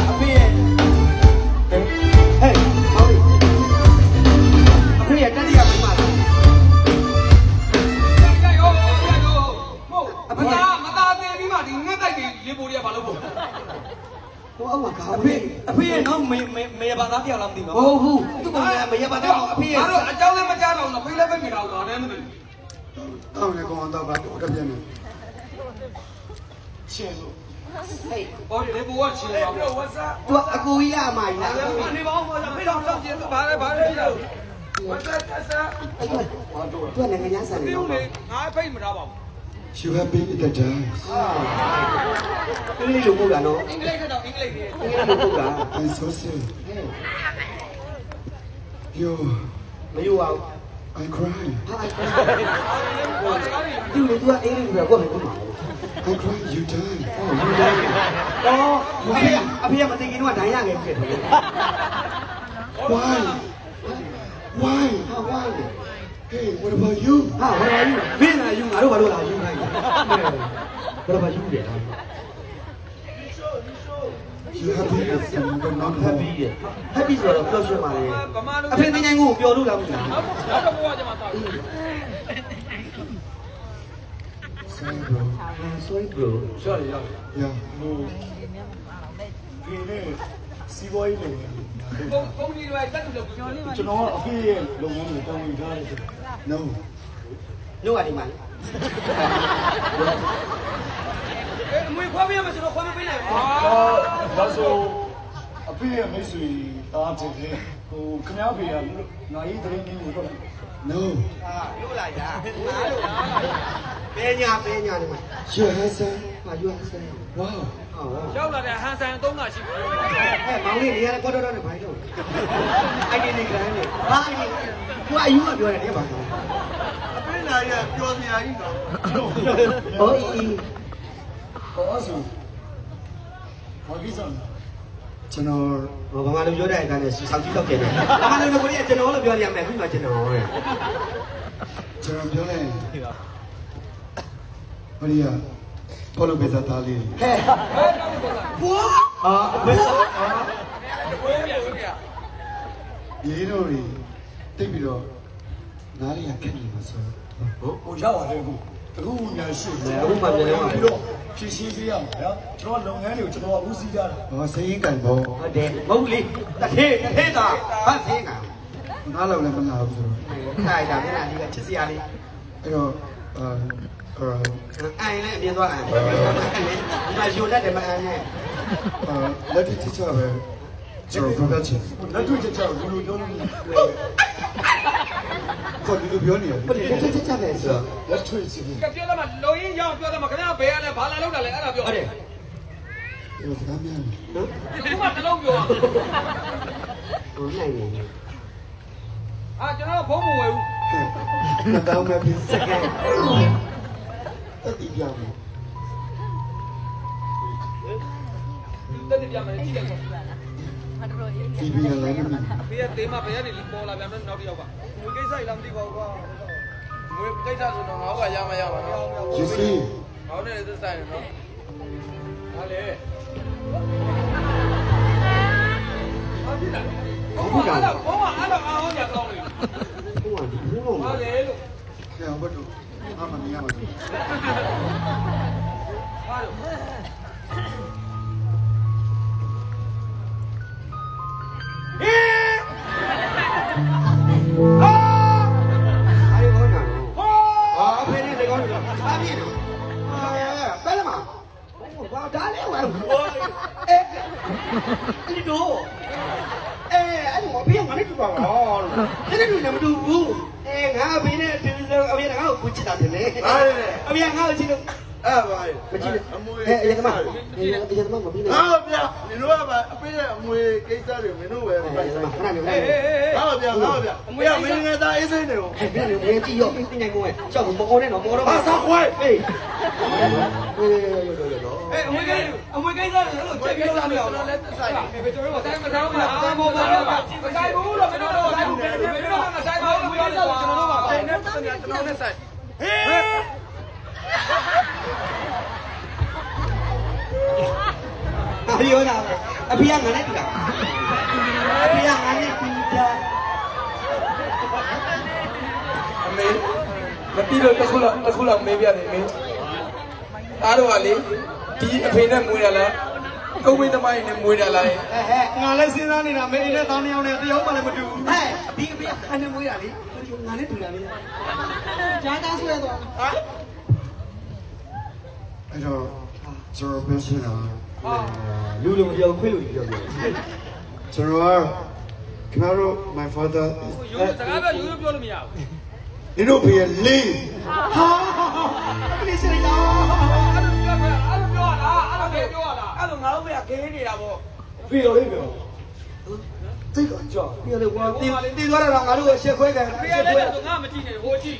အဖေရဲ့ဟေးဟောလေအဖေရဲ့တတိယမိမလား မသားသေးပြီးမှဒီငက်တိုက်တွေရေပိုတွေကဘာလို့ပို့ ဟိုအောက်ကအဖေရဲ့နော်မေဘာသားတယောက်လားမသိဘူးဟုတ်ဟုတ်သူကမေဘာသားအဖေရဲ့ ငါတို့အကြောင်းလည်းမကြားတော့ဘူးဖိလည်းပဲမိတာဘူးဗာနဲ့မသိဘူး တောင်းနေကောင်တော့ဘာတော့ပြင်းနေချင်လို့ ဟေး ဟောဒီရေပိုကချင်ပါဘူးဝတ်စား သူအကူကြီးရမှာလား နေပါဦးဖိတော့စောင့်ကြည့်ဘာလဲဝတ်စားတက်စား သူနိုင်ငံညာဆန်နေ ပြုံး တော့ နေငါဖိတ်မထားပါဘူး You have been at the dance. အင်္ဂလိပ်လိုပို့တာနော် အင်္ဂလိပ်ကတော့အင်္ဂလိပ်တွေ အင်္ဂလိပ်လိုပို့တာ I'm so sad. You, မယူအောင် I cry. သူလေသူကအင်္ဂလိပ်လိုပြောမယ်ကွာ I cry. You die. တော့အဖေကမသိခင်တော့ဒိုင်းရငယ်ဖြစ်တယ် Why? Why? ဟာဝိုင်း Hey, what about you? ဟာဘာလို့မင်းလာယူငါတို့ဘာလို့လာယူခိုင်းလဲဘာလို့ယူတယ် You happy with them, but not ဟက်ပီး happy. ရဲ့ဟက်ပီးဆိုတော့ပျော်ရွှင်ပါလေ ဗမာလူ အဖေတင်ငိုင်းကိုပျော်လို့လားမသိဘူး နောက်တော့ဘဝကျမှတောက် Sorry, bro. sorry bro sorry Yeah. ဒီနေ့စီးပွားရေးလုပ်ငန်း ကုန်းကြီးတွေတက်တူလို့ပြောနေ ကျွန်တော်ကအဖေရဲ့လုပ်ငန်းကိုတောင်းဝင်ထားတယ် No. လို့ရတယ်မလား အမွေခွားပေးရမယ်ဆိုတော့ခွားမပေးနိုင်ဘူး ဒါဆိုအဖေရဲ့မိတ်ဆွေတားတယ်လေဟိုခမရဖေကနိုင်ရေးသတင်းကြီးကိုတော့ No. လို့လာရငါလို့ပဲညာနေမှာ Your husband. ဟာယူဆန် Wow. ဟော ရောက်လာတဲ့ဟန်ဆန်အသုံးကရှိပြီ ဟဲ့မောင်လေးနေရာကောတော့နဲ့ဘာလို့အဲ့ဒီနေကန်းနေဟာဒီသူအယူမပြောတယ်တဲ့ဘာလို့ အဖေနာရပြောစရာကြီးတော့ ဟောအီ ဟောဆိုဘာကိစ္စလဲ ကျွန်တော် ဟောဘာမှလည်းပြောတဲ့အတိုင်းနဲ့စောင့်ကြည့်တော့ပြန်တယ်ဘာမှလည်းကိုကြီးကျွန်တော်လို့ပြောရမယ်ပြီးမှကျွန်တော်ရဲ့ ပြောလိုက်ဘာလို့ရဘောလုံးပေးစားသားလေး ဟဲ့ဘောဟာဘယ် ဝေးပြန်ဝေးပြန် ရေတို့တွေတိတ်ပြီးတော့နားရခက်နေမှာဆို ဟိုရောက်ရတယ်ကိုတကူညာရှိတယ် အခုမှပြန်လာ ပြီးတော့ဖြည့်ရှင်းပေးရမှာနော်ကျွန်တော်လုပ်ငန်းတွေကိုကျွန်တော်ဦးစီးကြတယ် ဟောစရင်ကန်ပေါ့ ဟုတ်တယ်မဟုတ်လေတစ်ထေးတာဘာစင်းက နားလောက်လည်းမနာဘူးဆိုတော့ ခိုင်တာမျက်နှာလေးကချစ်စရာလေး အဲ့တော့အိုင်လည်းအပြင်သွားအိုင်မယူတတ်တယ်မအိုင်နဲ့ လက်ထစ်ချပဲကျွန်တော်ပြောချင် လက်တွေ့ချက်ချက်လူလူပြောနေ ကိုဒီလိုပြောနေရတယ် ဘယ်လိုချစ်ပဲဆို လက်တွေ့ချက် ကပြောတော့မှလုံရင်းရောက်ပြောတော့မှခင်ဗျားဘယ်ရလဲဘာလာလောက်တာလဲအဲ့ဒါပြော ဟုတ်တယ် ဒီစကားများ နော် ဒီမှာတလုံးပြော ဟိုနိုင်နေ ကျွန်တော်ဖုန်းမဝယ်ဘူး ဟဲ့တောင်းမဲ့ပြီးစကဲတတိပြမယ် တက်တယ်ပြမယ်ကြည့်လိုက် ဒီပြရလည်းမင်း ဖေးကတေးမဘယ်ရနေပေါ်လာပြန်တော့နောက်တစ်ယောက်ကငွေကိစ္စကြီးလားမသိပါဘူးကွာငွေကိစ္စဆိုတော့ငါ့ကရမရပါဘူး You see ဟောနေသက်ဆိုင်နော်ဟာလေဟာဒီလားဘုရားအဲ့တော့အားလုံးရကောင်းလေ ဟိုကဒီဘုံ ဟာလေလို့ Yeah, but I'm a man. ဟာလို့အဲ့ဒီကောင်းတာဟာအဖေနဲ့ဒီကောင်းတယ်ဘာဖြစ်လဲပဲလမဘာဒါလဲဝါအဲ့ဒီတော့အဲ့ဒီမပြေငါနဲ့တူပါတော့တဲ့တူနေမတူဘူးငါအဖေနဲ့ဒီလိုအဖေကငါ့ကိုကူချစ်တာတယ်လေအဖေကငါ့ကိုချစ်လို့ အဲ့ပါ မကြည့်နဲ့ရသမားရသမားမပြီးနဲ့ ဟာဗျာနင်တို့ကပါအဖေရဲ့အမွေကိစ္စတွေမင်းတို့ပဲ ရသမားခဏနေခဏနေ ဟာဗျာအမွေကမင်းငယ်သားအေးစိမ့်နေတော့ အဲ့ဒီနေကြည့်ရောတင်းနေကုန်ရဲ့ကြောက်မပေါ်နဲ့တော့ပေါ်တော့ ဟာဆောက်ခွဲ ဟေး အမွေကိစ္စဆိုလို့ချက်ပြောလို့တော့လည်းသက်ဆိုင်တယ်ကျွန်တော်တို့တိုင်းမသားဘူးလားအာမောပါတော့မဆိုင်ဘူးလို့ကျွန်တော်တို့ဆိုင်ဘူးမင်းတို့ကဆိုင်ပါဘူးပြောလို့ကျွန်တော်တို့ပါဆိုင်နေကျွန်တော်နဲ့ဆိုင်ဟေး အပြောတာပဲ အဖေကငါနဲ့တူတာအဖေကငါနဲ့တူတာ အမေမပြီးတော့တစ်ခုလောက်မေးပြတယ်အမေအားတော့ကလေဒီအဖေနဲ့မွေးရလားကုန်းမင်းသမိုင်းနဲ့မွေးရလား ဟဲ့ ငါလည်းစဉ်းစားနေတာမင်းနဲ့တောင်းနေအောင်နဲ့တယောက်မှလည်းမတူဘူး ဟဲ့ဒီအဖေကငါနဲ့မွေးတာလေငါနဲ့တူတာလေဂျာတာဆွဲတော့ဟာ အဲ့တော့ကျွန်တော်ပြောချင်တာ လူလုံးပြောခွေးလို့ပြောပြော ကျွန်တော်ခင်ဗျားတို့ my father ရိုးစကားပြောရိုးပြောလို့မရဘူး နေတို့ဖေးလေး ဟာအမေစရိလာ အဲ့လိုပြောတာအဲ့လိုပြောတာအဲ့လိုငါတို့ကခင်းနေတာပေါ့ ဖေတော်လေးပြော တိတ်ကကြောက် ပြောလေကွာတီသွားတာငါတို့ကိုရှက်ခွဲကန် ဖေရတဲ့တော့ငါမကြည့်နဲ့ဟိုကြည့်